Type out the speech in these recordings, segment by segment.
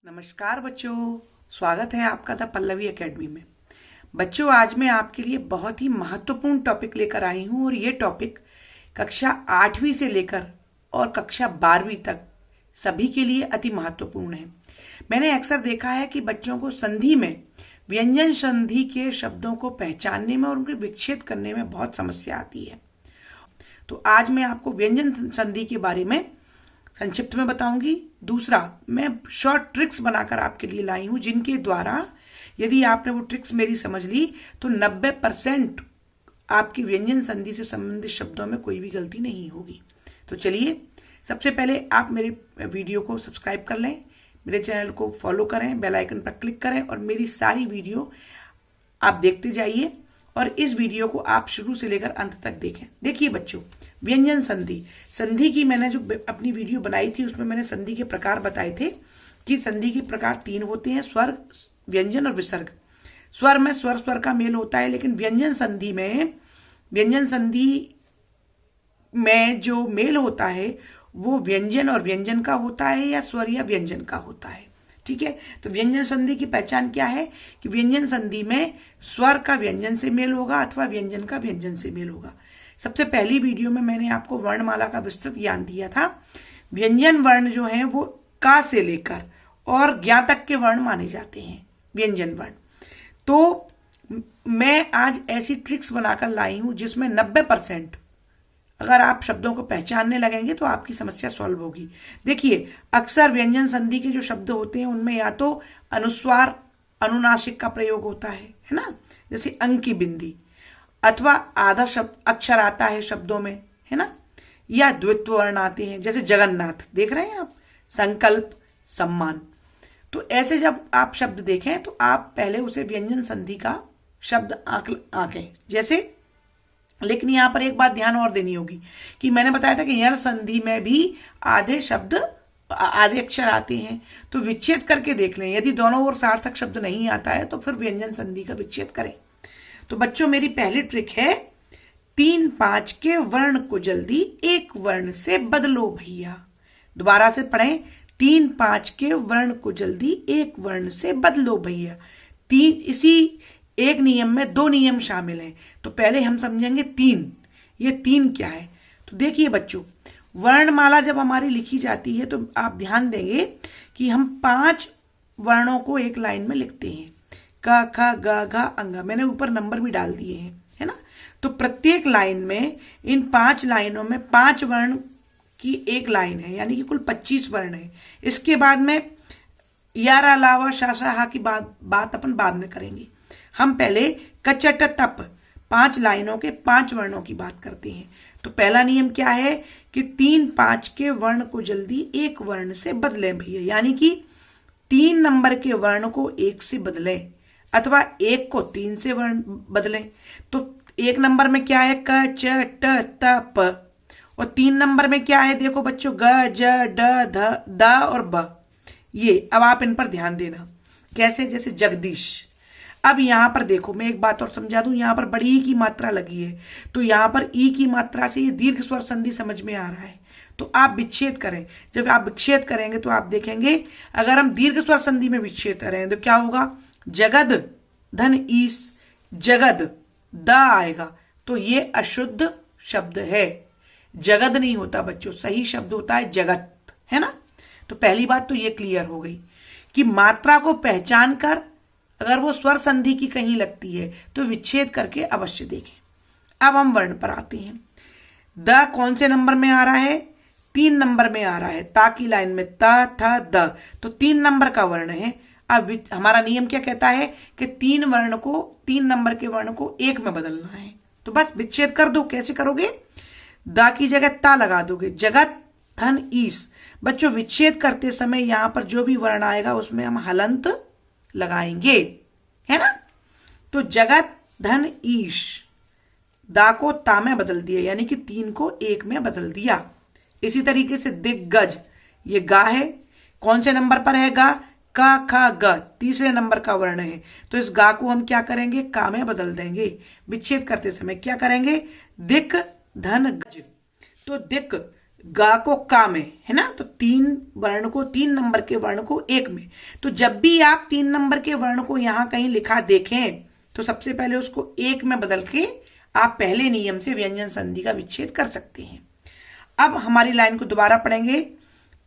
नमस्कार बच्चों, स्वागत है आपका द पल्लवी एकेडमी में। बच्चों, आज मैं आपके लिए बहुत ही महत्वपूर्ण टॉपिक लेकर आई हूं और ये टॉपिक कक्षा 8वीं से लेकर और कक्षा 12वीं तक सभी के लिए अति महत्वपूर्ण है। मैंने अक्सर देखा है कि बच्चों को संधि में व्यंजन संधि के शब्दों को पहचानने में और उनके विच्छेद करने में बहुत समस्या आती है। तो आज मैं आपको व्यंजन संधि के बारे में संक्षिप्त में बताऊंगी। दूसरा, मैं शॉर्ट ट्रिक्स बनाकर आपके लिए लाई हूं जिनके द्वारा यदि आपने वो ट्रिक्स मेरी समझ ली तो 90% आपकी व्यंजन संधि से संबंधित शब्दों में कोई भी गलती नहीं होगी। तो चलिए, सबसे पहले आप मेरे वीडियो को सब्सक्राइब कर लें, मेरे चैनल को फॉलो करें, बेल आइकन पर क्लिक करें और मेरी सारी वीडियो आप देखते जाइए और इस वीडियो को आप शुरू से लेकर अंत तक देखें। देखिए बच्चों, व्यंजन संधि संधि की मैंने जो अपनी वीडियो बनाई थी उसमें मैंने संधि के प्रकार बताए थे कि संधि के प्रकार 3 होते हैं: स्वर, व्यंजन और विसर्ग। स्वर में स्वर का मेल होता है, लेकिन व्यंजन संधि में जो मेल होता है वो व्यंजन और व्यंजन का होता है या स्वर या व्यंजन का होता है। ठीक है, तो व्यंजन संधि की पहचान क्या है कि व्यंजन संधि में स्वर का व्यंजन से मेल होगा अथवा व्यंजन का व्यंजन से मेल होगा। सबसे पहली वीडियो में मैंने आपको वर्णमाला का विस्तृत ज्ञान दिया था। व्यंजन वर्ण जो है वो का से लेकर और ज्ञा तक के वर्ण माने जाते हैं व्यंजन वर्ण। तो मैं आज ऐसी ट्रिक्स बनाकर लाई हूं जिसमें 90% अगर आप शब्दों को पहचानने लगेंगे तो आपकी समस्या सॉल्व होगी। देखिए, अक्सर व्यंजन संधि के जो शब्द होते हैं उनमें या तो अनुस्वार अनुनासिक का प्रयोग होता है ना, जैसे अंक की बिंदी, अथवा आधा शब्द अक्षर आता है शब्दों में, है ना, या द्वित्व वर्ण आते हैं जैसे जगन्नाथ, देख रहे हैं आप, संकल्प, सम्मान। तो ऐसे जब आप शब्द देखें तो आप पहले उसे व्यंजन संधि का शब्द आंकें जैसे। लेकिन यहां पर एक बात ध्यान और देनी होगी कि मैंने बताया था कि यण संधि में भी आधे अक्षर आते हैं, तो विच्छेद करके देख लें। यदि दोनों ओर सार्थक शब्द नहीं आता है तो फिर व्यंजन संधि का विच्छेद करें। तो बच्चों, मेरी पहली ट्रिक है 3-5 के वर्ण को जल्दी एक वर्ण से बदलो भैया। दोबारा से पढ़ें, 3-5 के वर्ण को जल्दी एक वर्ण से बदलो भैया। इसी एक नियम में 2 नियम शामिल हैं। तो पहले हम समझेंगे 3। ये 3 क्या है? तो देखिए बच्चों, वर्णमाला जब हमारी लिखी जाती है तो आप ध्यान देंगे कि हम 5 वर्णों को एक लाइन में लिखते हैं, क ख ग घ अंग। मैंने ऊपर नंबर भी डाल दिए हैं, है ना। तो प्रत्येक लाइन में, इन 5 लाइनों में 5 वर्ण की एक लाइन है, यानी कि कुल 25 वर्ण है। इसके बाद में यार अलावा शासा हा की बात अपन बाद में करेंगे। हम पहले कचट तप 5 लाइनों के 5 वर्णों की बात करते हैं। तो पहला नियम क्या है कि 3-5 के वर्ण को जल्दी एक वर्ण से बदलें भैया, यानी कि 3 नंबर के वर्ण को 1 से बदलें अथवा 1 को 3 से वर्ण बदलें। तो 1 नंबर में क्या है? क च ट त प। और 3 नंबर में क्या है? देखो बच्चों, ग ज ड ध द और ब। ये अब आप इन पर ध्यान देना कैसे, जैसे जगदीश। अब यहां पर देखो, मैं एक बात और समझा दूं, यहां पर बड़ी ई की मात्रा लगी है, तो यहां पर ई की मात्रा से ये दीर्घ स्वर संधि समझ में आ रहा है। तो आप विच्छेद करें। जब आप विच्छेद करेंगे तो आप देखेंगे, अगर हम दीर्घ स्वर संधि में विच्छेद करें तो क्या होगा? जगद धन ईस, जगद द आएगा, तो ये अशुद्ध शब्द है। जगद नहीं होता बच्चों, सही शब्द होता है जगत, है ना। तो पहली बात तो ये क्लियर हो गई कि मात्रा को पहचान कर अगर वो स्वर संधि की कहीं लगती है तो विच्छेद करके अवश्य देखें। अब हम वर्ण पर आते हैं। द कौन से नंबर में आ रहा है? 3 नंबर में आ रहा है। ता की लाइन में त थ द, तो 3 नंबर का वर्ण है। अब हमारा नियम क्या कहता है कि 3 नंबर के वर्ण को 1 में बदलना है। तो बस विच्छेद कर दो। कैसे करोगे? द की जगह ता लगा दोगे, जगत धन ईस। बच्चों, विच्छेद करते समय यहां पर जो भी वर्ण आएगा उसमें हम हलंत लगाएंगे, है ना। तो जगत धन ईश, दा को ता में बदल दिया, यानी कि 3 को 1 में बदल दिया। इसी तरीके से दिग्गज, ये गा है। कौन से नंबर पर है गा? क ख ग, तीसरे नंबर का वर्ण है। तो इस गा को हम क्या करेंगे? का में बदल देंगे। विच्छेद करते समय क्या करेंगे? दिक धन गज। तो दिक गा को का में, है ना, तो 3 नंबर के वर्ण को 1 में। तो जब भी आप 3 नंबर के वर्ण को यहां कहीं लिखा देखें तो सबसे पहले उसको 1 में बदल के आप पहले नियम से व्यंजन संधि का विच्छेद कर सकते हैं। अब हमारी लाइन को दोबारा पढ़ेंगे।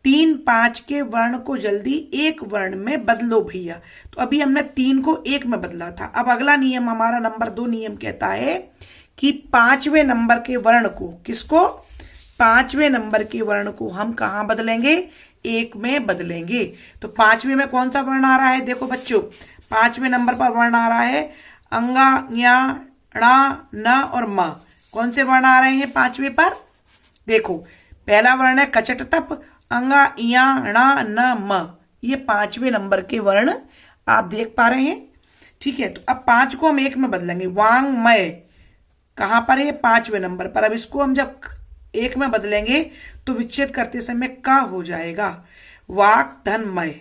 3 5 के वर्ण को जल्दी 1 वर्ण में बदलो भैया। तो अभी हमने 3 को 1 में बदला था। अब अगला नियम हमारा नंबर 2 नियम कहता है कि 5वें नंबर के वर्ण को, किसको, 5वें नंबर के वर्ण को हम कहां बदलेंगे, 1 में बदलेंगे। तो 5वें में कौन सा वर्ण आ रहा है, देखो बच्चों, 5वें नंबर पर वर्ण आ रहा है अंगा, या, णा, न और म। कौन से वर्ण आ रहे हैं 5वें पर, देखो पहला वर्ण है कचट तप, अंगा, या, णा, न, म। ये 5वें नंबर के वर्ण आप देख पा रहे हैं। ठीक है, तो अब 5 को हम 1 में बदलेंगे। वांग मय कहां पर है, 5वें नंबर पर। अब इसको हम जब 1 में बदलेंगे तो विच्छेद करते समय का हो जाएगा, वाक धन मय,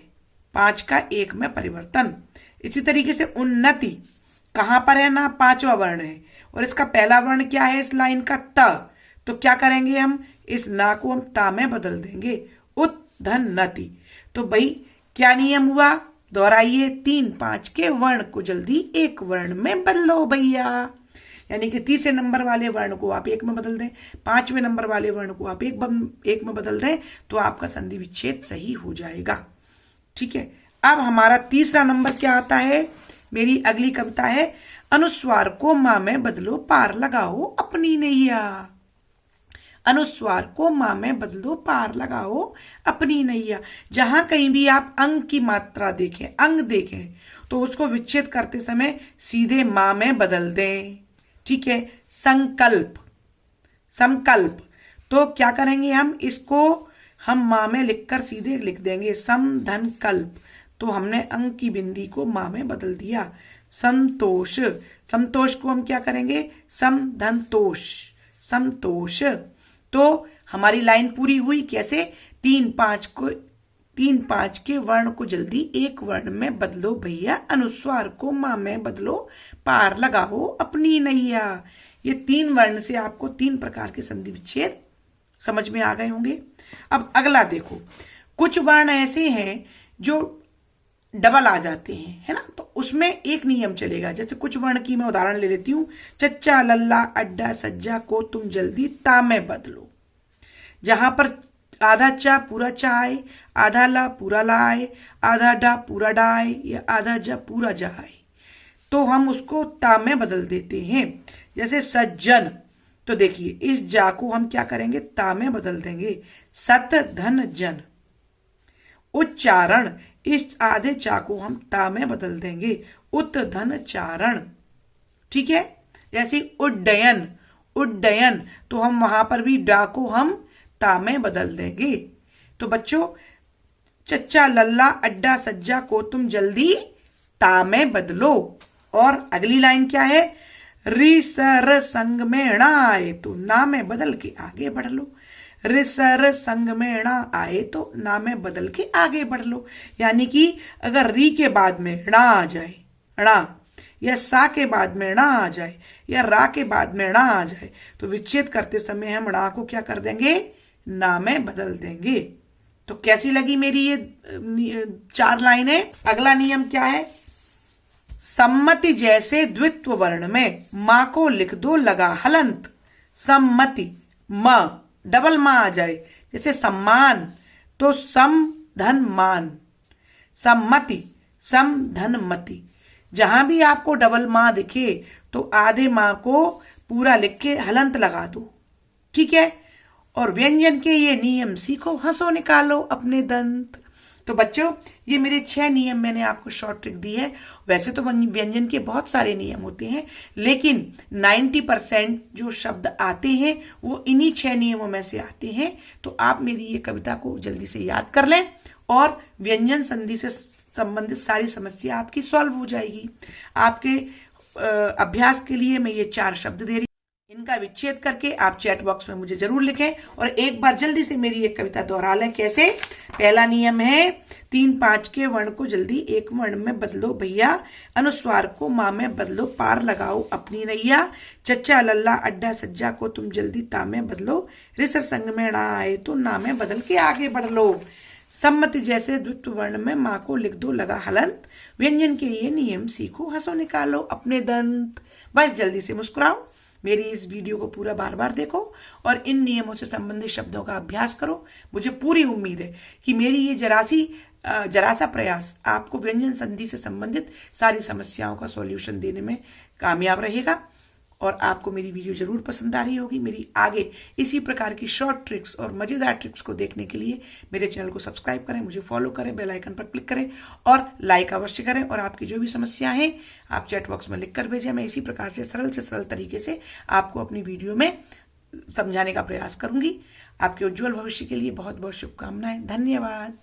5 का 1 में परिवर्तन। इसी तरीके से उन्नति कहां पर है ना, 5वां वर्ण है और इसका पहला वर्ण क्या है इस लाइन का, त। तो क्या करेंगे हम, इस ना को हम ता में बदल देंगे, उत धन नति। तो भाई क्या नियम हुआ, दोहराइए, 3 5 के वर्ण को जल्दी 1 वर्ण में बदलो भैया। यानी कि 30वें नंबर वाले वर्ण को आप 1 में बदल दें, 5वें नंबर वाले वर्ण को आप 1 में बदल दें, तो आपका संधि विच्छेद सही हो जाएगा। ठीक है, अब हमारा तीसरा नंबर क्या आता है, मेरी अगली कविता है, अनुस्वार को मां में बदलो पार लगाओ अपनी नैया। अनुस्वार को मां में बदलो पार लगाओ अपनी नैया। जहां कहीं भी आप अंग की मात्रा देखें, अंग देखें, तो उसको विच्छेद करते समय सीधे मां में बदल दें। ठीक है, संकल्प, संकल्प, तो क्या करेंगे हम, इसको हम मां में लिखकर सीधे लिख देंगे सम धन कल्प। तो हमने अंग की बिंदी को मां में बदल दिया। संतोष, संतोष को हम क्या करेंगे, सम धन तोष, संतोष। तो हमारी लाइन पूरी हुई। कैसे, 3 5 के वर्ण को जल्दी 1 वर्ण में बदलो भैया, अनुस्वार को मां में बदलो पार लगाओ अपनी नैया। ये 3 वर्ण से आपको 3 प्रकार के संधि विच्छेद समझ में आ गए होंगे। अब अगला देखो, कुछ वर्ण ऐसे हैं जो डबल आ जाते हैं, है ना, तो उसमें एक नियम चलेगा। जैसे कुछ वर्ण की मैं उदाहरण ले लेती हूं, चच्चा लल्ला अड्डा सज्जा को तुम जल्दी ता में बदलो। जहां पर आधा चा पूरा चा आए, आधा ला पूरा ला आए, आधा डा पूरा डा आए, या आधा जा पूरा जा आए, तो हम उसको ता में बदल देते हैं। जैसे सज्जन, तो देखिए इस जा को हम क्या करेंगे, ता में बदल देंगे, सत धन जन। उच्चारण, इस आधे चा को हम ता में बदल देंगे, उत धन चारण। ठीक है, जैसे उड्डयन, उड्डयन, तो हम वहां पर भी डा को हम ता में बदल देंगे। तो बच्चों, चच्चा लल्ला अड्डा सज्जा को तुम जल्दी ता में बदलो। और अगली लाइन क्या है, रि सर संग में णा आए तो ना में बदल के आगे बढ़ लो। रि सर संग में णा आए तो ना में बदल के आगे बढ़ लो। यानी कि अगर री के बाद में णा आ जाए, णा, या सा के बाद में णा आ जाए, या रा के बाद में णा आ जाए, तो विच्छेद करते समय हम णा को क्या कर देंगे, ना में बदल देंगे। तो कैसी लगी मेरी ये 4 लाइनें। अगला नियम क्या है, सम्मति जैसे द्वित्व वर्ण में मां को लिख दो लगा हलंत। सम्मति, म डबल मां आ जाए, जैसे सम्मान, तो सम धन मान, सम्मति, सम धन मति। जहां भी आपको डबल मां दिखे तो आधे मां को पूरा लिख के हलंत लगा दो। ठीक है, और व्यंजन के ये नियम सीखो, हंसो निकालो अपने दंत। तो बच्चों, ये मेरे 6 नियम मैंने आपको शॉर्ट ट्रिक दी है। वैसे तो व्यंजन के बहुत सारे नियम होते हैं, लेकिन 90% जो शब्द आते हैं वो इन्हीं 6 नियमों में से आते हैं। तो आप मेरी ये कविता को जल्दी से याद कर लें और व्यंजन संधि से संबंधित सारी समस्या आपकी सॉल्व हो जाएगी। आपके अभ्यास के लिए मैं ये 4 शब्द दे रही हूं। इनका विच्छेद करके आप चैट बॉक्स में मुझे जरूर लिखें और एक बार जल्दी से मेरी एक कविता दोहरा लें। कैसे? पहला नियम है 3-5 के वर्ण को जल्दी एक वर्ण में बदलो भैया, अनुस्वार को माँ में बदलो, पार लगाओ अपनी नैया, चच्चा लल्ला अड्डा सज्जा को तुम जल्दी ता में बदलो, रिसर संग में ना आए तो ना में बदल के आगे बढ़ लो, सम्मति जैसे द्वित्व वर्ण में माँ को लिख दो लगा हलंत, व्यंजन के ये नियम सीखो हंसो निकालो अपने दंत। बस जल्दी से मुस्कुराओ, मेरी इस वीडियो को पूरा बार बार देखो और इन नियमों से संबंधित शब्दों का अभ्यास करो। मुझे पूरी उम्मीद है कि मेरी ये जरा सा प्रयास आपको व्यंजन संधि से संबंधित सारी समस्याओं का सॉल्यूशन देने में कामयाब रहेगा और आपको मेरी वीडियो जरूर पसंद आ रही होगी। मेरी आगे इसी प्रकार की शॉर्ट ट्रिक्स और मजेदार ट्रिक्स को देखने के लिए मेरे चैनल को सब्सक्राइब करें, मुझे फॉलो करें, बेल आइकन पर क्लिक करें और लाइक अवश्य करें। और आपकी जो भी समस्या है आप चैट बॉक्स में लिख कर भेजें। मैं इसी प्रकार से सरल तरीके से आपको अपनी वीडियो में समझाने का प्रयास करूंगी। आपके उज्जवल भविष्य के लिए बहुत बहुत शुभकामनाएं। धन्यवाद।